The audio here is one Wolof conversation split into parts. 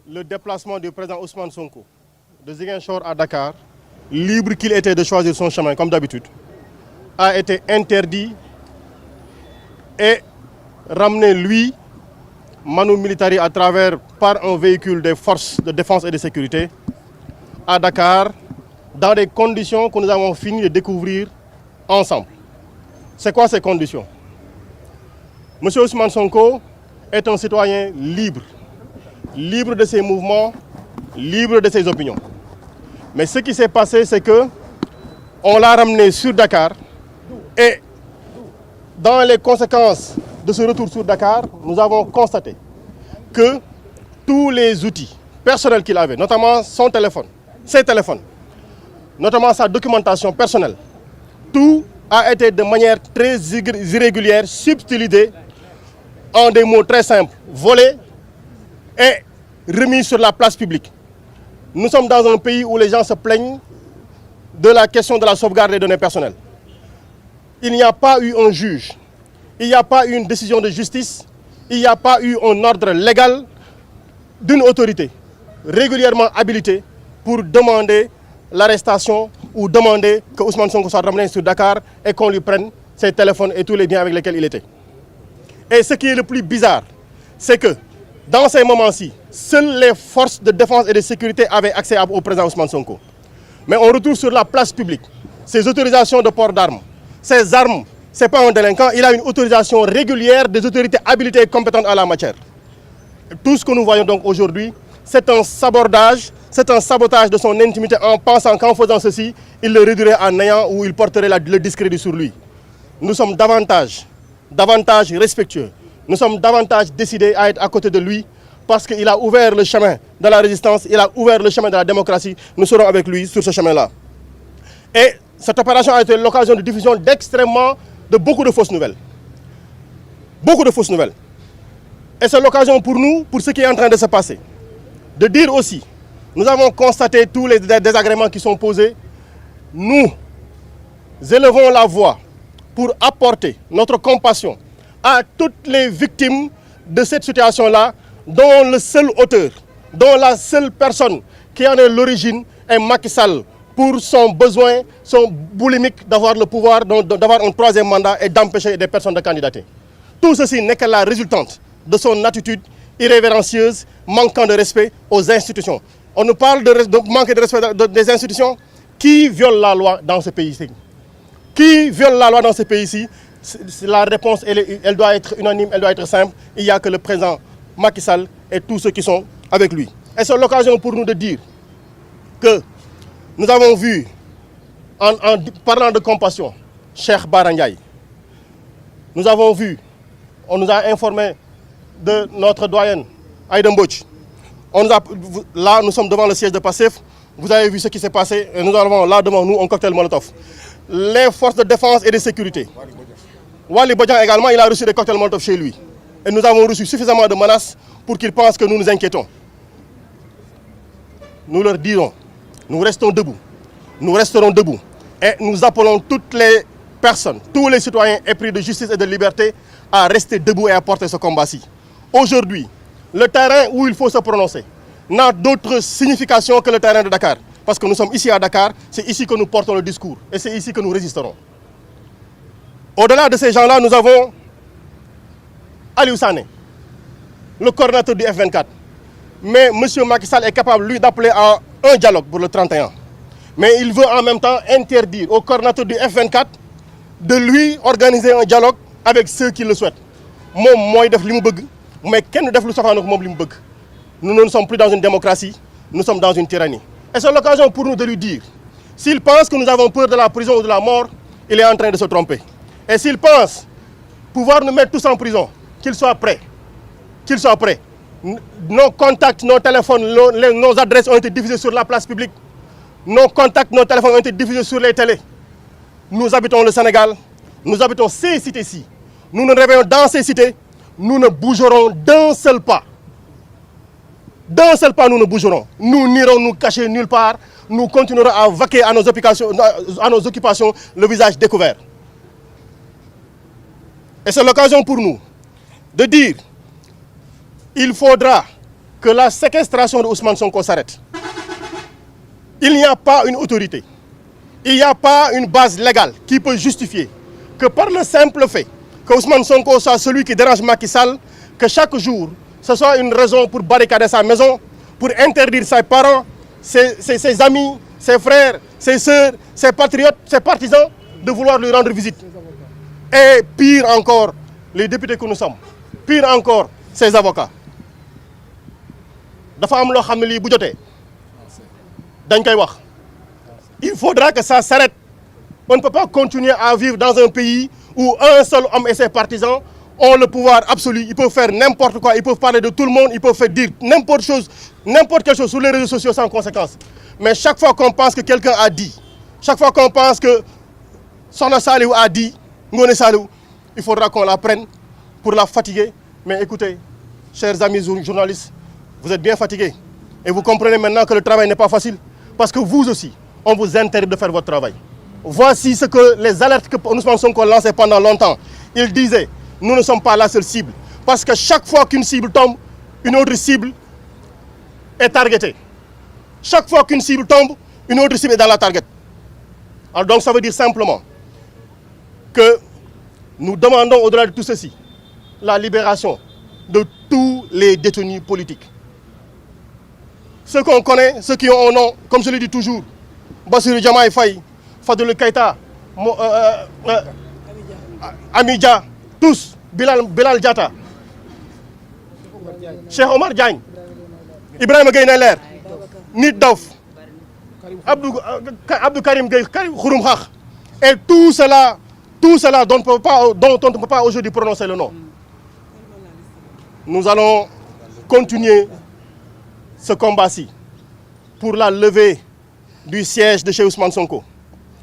le déplacement du président Ousmane Sonko de Ziguinchor à Dakar, libre qu'il était de choisir son chemin comme d'habitude, a été interdit et ramené lui, manu militari à travers par un véhicule des forces de défense et de sécurité à Dakar dans des conditions que nous avons fini de découvrir ensemble. C'est quoi ces conditions? Monsieur Ousmane Sonko est un citoyen libre, libre de ses mouvements, libre de ses opinions. Mais ce qui s'est passé, c'est que on l'a ramené sur Dakar et dans les conséquences de ce retour sur Dakar, nous avons constaté que tous les outils personnels qu'il avait, notamment son téléphone, ses téléphones, notamment sa documentation personnelle, tout a été de manière très irrégulière, subtilisé en des mots très simples, volé et remis sur la place publique. Nous sommes dans un pays où les gens se plaignent de la question de la sauvegarde des données personnelles. Il n'y a pas eu un juge, il n'y a pas eu une décision de justice, il n'y a pas eu un ordre légal d'une autorité régulièrement habilitée pour demander l'arrestation ou demander que Ousmane Sonko soit ramené sur Dakar et qu'on lui prenne ses téléphones et tous les biens avec lesquels il était. Et ce qui est le plus bizarre, c'est que dans ces moments-ci, seules les forces de défense et de sécurité avaient accès au président Ousmane Sonko. Mais on retrouve sur la place publique ses autorisations de port d'armes. Ces armes, ce n'est pas un délinquant, il a une autorisation régulière des autorités habilitées et compétentes en la matière. Tout ce que nous voyons donc aujourd'hui, c'est un sabordage, c'est un sabotage de son intimité en pensant qu'en faisant ceci, il le réduirait à néant ou il porterait le discrédit sur lui. Nous sommes davantage respectueux. Nous sommes davantage décidés à être à côté de lui parce qu'il a ouvert le chemin de la résistance, il a ouvert le chemin de la démocratie. Nous serons avec lui sur ce chemin-là. Et cette opération a été l'occasion de diffusion de beaucoup de fausses nouvelles. Beaucoup de fausses nouvelles. Et c'est l'occasion pour nous, pour ce qui est en train de se passer, de dire aussi, nous avons constaté tous les désagréments qui sont posés. Nous élevons la voix pour apporter notre compassion à toutes les victimes de cette situation-là, dont le seul auteur, dont la seule personne qui en est l'origine est Macky Sall, pour son besoin, son boulimique d'avoir le pouvoir, d'avoir un troisième mandat et d'empêcher des personnes de candidater. Tout ceci n'est que la résultante de son attitude irrévérencieuse, manquant de respect aux institutions. On nous parle de manque de respect des institutions. Qui viole la loi dans ce pays-ci? Qui viole la loi dans ce pays-ci? La réponse, elle doit être unanime, elle doit être simple. Il n'y a que le président Macky Sall et tous ceux qui sont avec lui. Et c'est l'occasion pour nous de dire que nous avons vu, en parlant de compassion, Cheikh Bara Ndiaye. Nous avons vu, on nous a informé de notre doyenne, Aïda Mbodj. Là, nous sommes devant le siège de Pastef. Vous avez vu ce qui s'est passé. Et nous avons là devant nous un cocktail Molotov. Les forces de défense et de sécurité. Wali Bodian également, il a reçu des cocktails Molotov chez lui. Et nous avons reçu suffisamment de menaces pour qu'ils pensent que nous nous inquiétons. Nous leur dirons, nous restons debout. Nous resterons debout. Et nous appelons toutes les personnes, tous les citoyens épris de justice et de liberté à rester debout et à porter ce combat-ci. Aujourd'hui, le terrain où il faut se prononcer n'a d'autre signification que le terrain de Dakar. Parce que nous sommes ici à Dakar, c'est ici que nous portons le discours et c'est ici que nous résisterons. Au-delà de ces gens-là, nous avons Aliou Sané, le coordinateur du F24. Mais M. Macky Sall est capable, lui, d'appeler à un dialogue pour le 31. Mais il veut en même temps interdire au coordinateur du F24 de lui organiser un dialogue avec ceux qui le souhaitent. Moi, je fais ce que mais qui ne fait pas ce que nous ne sommes plus dans une démocratie, nous sommes dans une tyrannie. Et c'est l'occasion pour nous de lui dire, s'il pense que nous avons peur de la prison ou de la mort, il est en train de se tromper. Et s'il pense pouvoir nous mettre tous en prison, qu'il soit prêt. Qu'il soit prêt. Nos contacts, nos téléphones, nos adresses ont été diffusées sur la place publique. Nos contacts, nos téléphones ont été diffusés sur les télés. Nous habitons le Sénégal, nous habitons ces cités-ci. Nous nous réveillons dans ces cités, nous ne bougerons d'un seul pas. D'un seul pas, nous ne bougerons. Nous n'irons nous cacher nulle part. Nous continuerons à vaquer à nos occupations, le visage découvert. Et c'est l'occasion pour nous de dire il faudra que la séquestration de Ousmane Sonko s'arrête. Il n'y a pas une autorité, il n'y a pas une base légale qui peut justifier que par le simple fait que Ousmane Sonko soit celui qui dérange Macky Sall, que chaque jour, ce soit une raison pour barricader sa maison, pour interdire ses parents, ses amis, ses frères, ses sœurs, ses patriotes, ses partisans, de vouloir lui rendre visite. Et pire encore, les députés que nous sommes, pire encore, ses avocats. Dafa am loo xam ne lii bu jotee dañ koy wax. Il faudra que ça s'arrête. On ne peut pas continuer à vivre dans un pays où un seul homme et ses partisans ont le pouvoir absolu. Ils peuvent faire n'importe quoi, ils peuvent parler de tout le monde, ils peuvent faire dire n'importe quelque chose sur les réseaux sociaux sans conséquence. Mais chaque fois qu'on pense que quelqu'un a dit, chaque fois qu'on pense que Sokhna Saliou a dit, Ngoné Saliou, il faudra qu'on la prenne pour la fatiguer. Mais écoutez, chers amis journalistes, vous êtes bien fatigués. Et vous comprenez maintenant que le travail n'est pas facile. Parce que vous aussi, on vous interdit de faire votre travail. Voici ce que les alertes que Ousmane Sonko lançait pendant longtemps. Il disait, nous ne sommes pas la seule cible. Parce que chaque fois qu'une cible tombe, une autre cible est targetée. Chaque fois qu'une cible tombe, une autre cible est dans la target. Alors donc ça veut dire simplement que nous demandons au-delà de tout ceci, la libération de tous les détenus politiques. Ceux qu'on connaît, ceux qui ont un nom, comme je le dis toujours, Bassirou Diomaye Faye, Fadilou Keïta, Amidia, tous, Bilal Diatta, Cheikh Omar Diagne, Ibrahima Gueye Nder, Nit Doff, Abdou Karim Gueye, Khouroum Khakh, et tout cela dont on ne peut pas aujourd'hui prononcer le nom. Nous allons continuer ce combat-ci pour la levée du siège de chez Ousmane Sonko.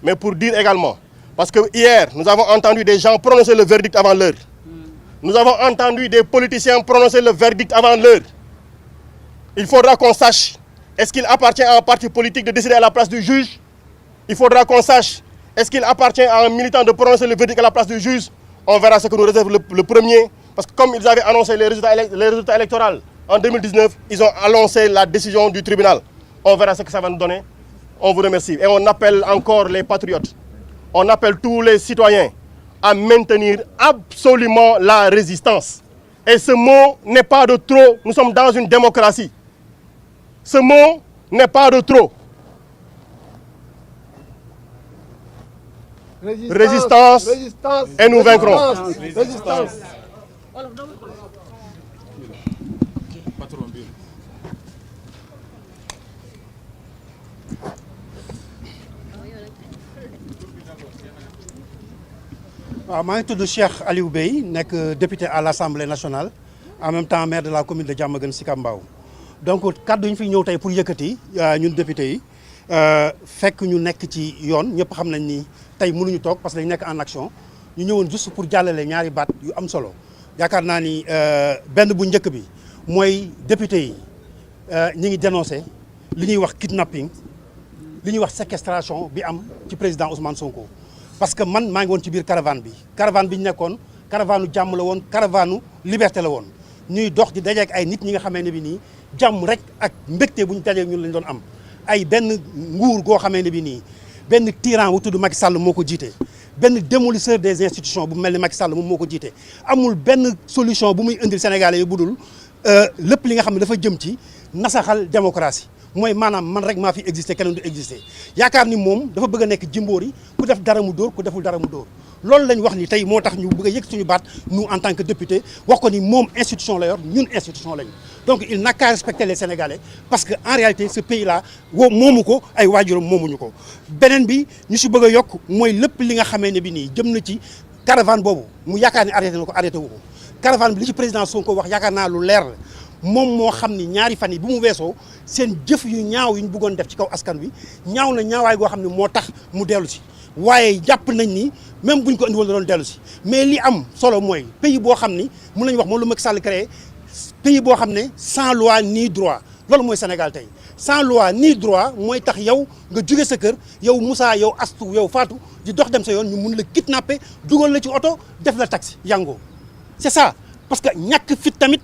Mais pour dire également, parce que hier, nous avons entendu des gens prononcer le verdict avant l'heure. Nous avons entendu des politiciens prononcer le verdict avant l'heure. Il faudra qu'on sache, est-ce qu'il appartient à un parti politique de décider à la place du juge? Il faudra qu'on sache, est-ce qu'il appartient à un militant de prononcer le verdict à la place du juge? On verra ce que nous réserve le premier. Parce que comme ils avaient annoncé les résultats électoraux en 2019, ils ont annoncé la décision du tribunal. On verra ce que ça va nous donner. On vous remercie. Et on appelle encore les patriotes. On appelle tous les citoyens à maintenir absolument la résistance. Et ce mot n'est pas de trop. Nous sommes dans une démocratie. Ce mot n'est pas de trop. Résistance, et nous vaincrons. Résistance. waaw maa ngi tudd Cheikh Aliou Bey nekk député à l'Assemblée nationale en même temps maire de la commune de Diamaguène Sicap Mbao donc kaddu ñu fi ñëw tey pour yëkkati ñun député yi fekk ñu nekk ci yoon ñëpp xam nañ ni tey mënuñu toog parce que dañu nekk en action ñu ñëwoon juste pour jàllale ñaari baat yu am solo yaakaar naa ni benn bu njëkk bi mooy député yi ñi ngi dénoncé li ñuy wax kidnapping li ñuy wax séquestration bi am ci président Ousmane Sonko. parce que man maa ngi woon ci biir caravane bi ñu nekkoon caravane jàmm la woon caravane liberté la woon ñuy dox di dajeek ay nit ñi nga xamee ne bi nii jàmm rek ak mbégte bu ñu dajeek ñun lañ doon am ay benn nguur goo xamee ne bi nii benn tyran bu tudd Macky Sall moo ko jiite benn démolisseur des institutions bu mel ni Macky Sall moom moo ko jiite amul benn solution bu muy indil Sénégalais yi budul lépp li nga xam ne dafa jëm ci nasaxal démocratie mooy maanaam man rek maa fi existé keneen du existé yaakaar ni moom dafa bëgg a nekk jimboor yi ku def dara mu dóor ku deful dara mu dóor loolu lañ wax ni tey moo tax ñu bëgg a yëg suñu baat nous en tant que député wax ko ni moom institution la yor ñun institution lañu donc il n'a qu'à respecter les Sénégalais parce que en réalité ce pays là moomu ko ay waajuram moomuñu ko beneen bi ñu si bëgg a yokk mooy lépp li nga xamee ne bi nii jëm na ci caravane boobu mu yaakaar ni arrêté na ko arrêté wu ko caravane bi li ci président Sonko wax yaakaar naa lu leer la moom moo xam ni ñaari fan yi bu mu weesoo seen jëf yu ñaaw yu ñu bëggoon def ci kaw askan wi ñaaw na ñaawaay goo xam ne moo tax mu dellu si waaye jàpp nañ ni même buñ ko indiwoon la doon dellu si mais li am solo mooy pays boo xam ni mun nañu wax moom lu Macky Sall créé pays boo xam ne sans loi ni droit loolu mooy Sénégal tey sans loi ni droit mooy tax yow nga jóge sa kër yow Moussa yow Astou yow Fatou di dox dem sa yoon ñu mun la kidnapper dugal la ci oto def la taxi yango c'est ça parce que ñàkk fit tamit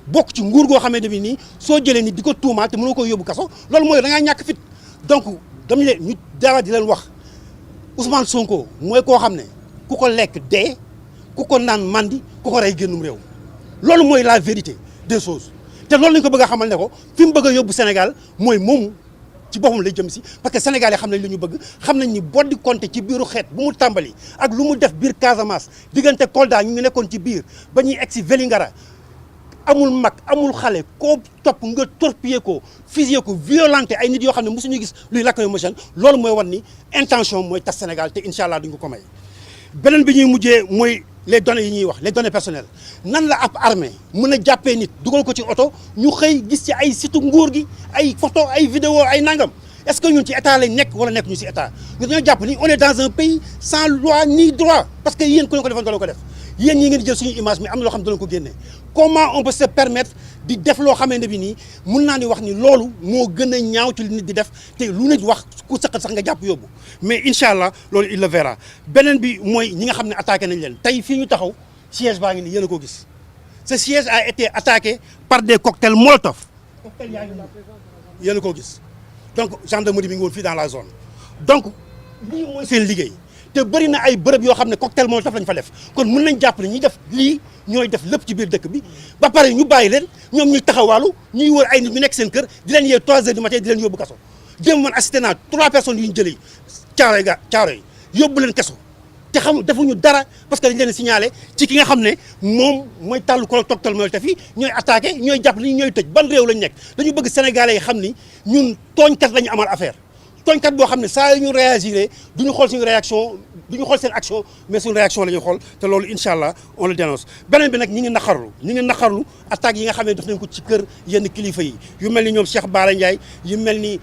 bokk ci nguur goo xamante ne nii soo jëlee ni di ko tuumaal te mënoo koy yóbbu kaso loolu mooy da ngaa ñàkk fit donc dama leen ñu dara di leen wax Ousmane Sonko mooy koo xam ne ku ko lekk dee ku ko naan mandi ku ko rey génnum réew loolu mooy la vérité des choses te loolu lañ ko bëgg a xamal ne ko fi mu bëgg a yóbbu Sénégal mooy moomu ci boppam lay jëm si parce que Sénégal yi xam nañ li ñu bëgg xam nañ ni boddi compté ci biiru xeet bu mu tàmbali ak lu mu def biir Casamance diggante Kolda ñu ngi nekkoon ci biir ba ñuy egg si Vélingara amul mag amul xale koo topp nga torpiller ko fusiller ko violenté ay nit yoo xam ne mosuñu gis luy lacrymogène loolu mooy wan ni intention mooy tas Sénégal te incha allah duñ ko may. beneen bi ñuy mujjee mooy les données yi ñuy wax les données personnelles nan la ab armée mën a jàppee nit dugal ko ci oto ñu xëy gis ci ay site nguur gi ay photo ay vidéo ay nangam est-ce que ñun ci état lañ nekk wala nekk ñu ci état ñu dañoo jàpp ni on est dans un pays sans loi ni droit parce que yéen ku leen ko defoon doon ko def yéen ñi ngeen di jël suñu image mais am na loo xam ne doon ko génnee comment on peut se permettre di def loo xamee ne bi nii mun naa ni wax ni loolu moo gën a ñaaw ci li nit di def te lu nit wax ku sëqat sax nga jàpp yóbbu mais incha allah loolu il le verra beneen bi mooy ñi nga xam ne attaqué nañ leen tey fii ñu taxaw siège baa ngi nii yéen a ko gis ce siège a été attaqué par des cocktails molotov cocktail yaa ngi nii yéen a ko gis donc gendarmerie mi ngi woon fii dans la zone donc lii mooy seen liggéey te bëri na ay bërëb yoo xam ne cocktail molotov lañ fa def kon mën nañ jàpp ne ñi def lii ñooy def lépp ci biir dëkk bi ba pare ñu bàyyi leen ñoom ñuy taxawaalu ñuy wër ay nit ñu nekk seen kër di leen yee 3 heures du matin di leen yóbbu kaso démb man assisté naa 3 personnes yu ñu jëlee caaro yi yóbbu leen kaso te xam defuñu dara parce que dañ leen signalé ci ki nga xam ne moom mooy tàllu ko cocktail molotov yi ñooy attaqué ñooy jàpp ni ñooy tëj ban réew lañ nekk dañu bëgg sénégalais yi xam ni ñun tooñkat lañu amal affaire tooñkat boo xam ne saa yu ñu réagiré duñu xool suñu réaction duñu xool seen action mais suñu réaction la ñuy xool te loolu incha allah on le dénonce beneen bi nag ñi ngi naqarlu attaques yi nga xam ne def nañ ko ci kër yenn kilifa yi yu mel ni ñoom Cheikh Bara Ndiaye yu mel ni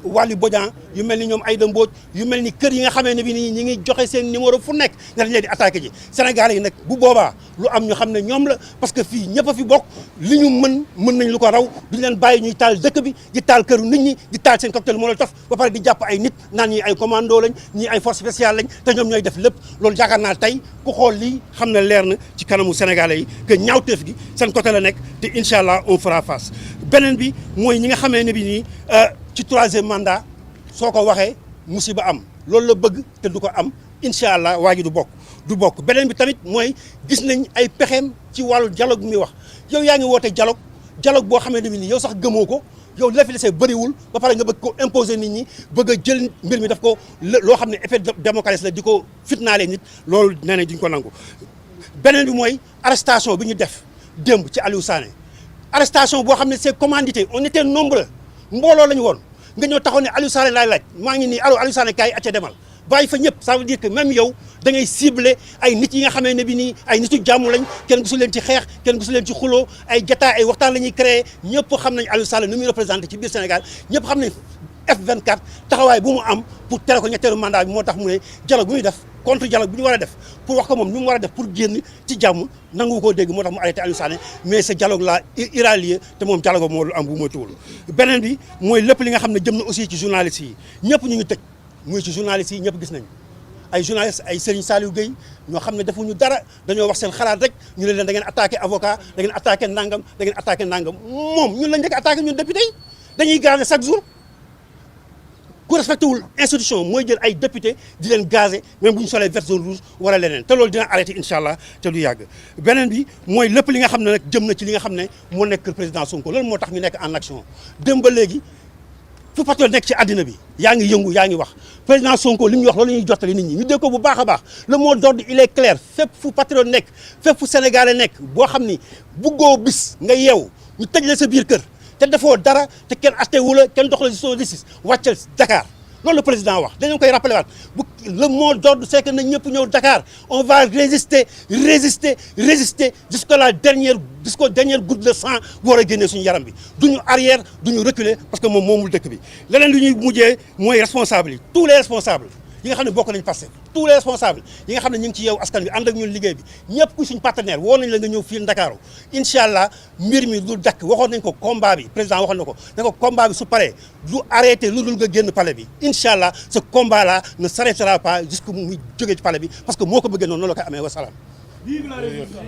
Waly Bodian yu mel ni ñoom Aïda Mbodj yu mel ni kër yi nga xamee ne bi nii ñi ngi joxe seen numéro fu nekk nga dañ leen di attaqué ji Sénégalais yi nag bu boobaa lu am ñu xam ne ñoom la parce que fii ñëpp a fi bokk li ñu mën nañ lu ko raw duñ leen bàyyi ñuy taal dëkk bi di taal këru nit ñi di taal seen cocktail molotov ba pare di jàpp ay nit naan ñi ay commando lañ ñi ay force spéciale lañ te ñoom ñooy def lépp loolu yaakaar naa tey ku xool lii xam ne leer na ci kanamu Sénégalais yi que ñaawteef gi seen côté la nekk te incha allah on fera face beneen bi mooy ñi nga xamee ne bi nii ci 3e mandat soo ko waxee musiba am loolu la bëgg te du ko am incha allah waa ji du bokk beneen bi tamit mooy gis nañ ay pexeem ci wàllu dialogue bi muy wax yow yaa ngi woote dialogue boo xamee ne bi nii yow sax gëmoo ko yow li la fi desee bëriwul ba pare nga bëgg ko imposer nit ñi bëgg a jël mbir mi daf ko loo xam ne effet démocratie la di ko fitnaalee nit loolu nee nañ duñ ko nangu beneen bi mooy arrestation bi ñu def démb ci Aliou Sané arrestation boo xam ne c'est commandité on était nombreux mbooloo la ñu woon nga ñëw taxaw ne Aliou Sané laay laaj maa ngi nii Aliou Sané kaay acca demal bàyyi fa ñëpp ça veut dire que même yow da ngay ciblé ay nit yi nga xamee ne bi nii ay nitu jàmm lañ kenn gisu leen ci xeex kenn gisu leen ci xuloo ay jataay ay waxtaan la ñuy créé ñëpp xam nañ Aliou Sané nu muy représenté ci biir Sénégal ñëpp xam nañ F24 taxawaay bu mu am pour tere ko ñetteelu mandat bi moo tax mu ne dialogue bu muy def contre dialogue bu ñu war a def pour wax ko moom ni mu war a def pour génn ci jàmm nangu koo dégg moo tax mu arrêté Aliou Sané mais ce dialogue là ira lieu te moom dialogue moo am bu ma tuwul beneen bi mooy lépp li nga xam ne jëm na aussi ci journalistes yi ñëpp ñu ngi tëj muy ci journalistes yi ñëpp gis nañ ay journalistes ay Serigne Saliou Gueye ñoo xam ne defuñu dara dañoo wax seen xalaat rek ñu ne leen da ngeen attaqué avocat da ngeen attaqué nangam da ngeen attaqué nangam moom ñun lañ njëkk attaqué ñun député yi dañuy gazé chaque jour ku respecté wul institution mooy jël ay député di leen gazé même bu ñu solee vert zone rouge wala leneen te loolu dina arrêté incha allah te du yàgg beneen bi mooy lépp li nga xam ne nag jëm na ci li nga xam ne moo nekk président Sonko loolu moo tax ñu nekk en action dem ba léegi fu patriote nekk ci àddina bi yaa ngi yëngu yaa ngi wax président Sonko li ñuy wax loolu la ñuy jottali nit ñi ñu dégg ko bu baax a baax le mot d'ordre il est clair fépp fu patriote nekk fépp fu sénégalais nekk boo xam ni buggoo bis nga yeew ñu tëj la sa biir kër te defoo dara te kenn atte wu la kenn dox la ci justice wàccal Dakar loolu le président wax dañu koy rappelé waat bu le mot d'ordre c'est que na ñëpp ñëw Dakar on va résister jusqu'au dernière goutte de sang bu war a génnee suñu yaram bi duñu arrière duñu reculer parce que moom moomul dëkk bi leneen lu ñuy mujjee mooy responsable yi tous les responsables yi nga xam ne bokk nañ passé tous les responsables yi nga xam ne ñu ngi ci yeewu askan bi ànd ak ñun liggéey bi ñëpp ku suñ partenaire woo nañ la nga ñëw fii Ndakaaru incha allah mbir mi du dakk waxoon nañ ko combat bi président waxoon na ko ne ko combat bi su paree du arrêté lu dul nga génn palais bi incha allah ce combat là ne s'arrêtera pas jusque muy jógee ci palais bi parce que moo ko bëggee noonu la koy amee wa salaam Vive la résistance.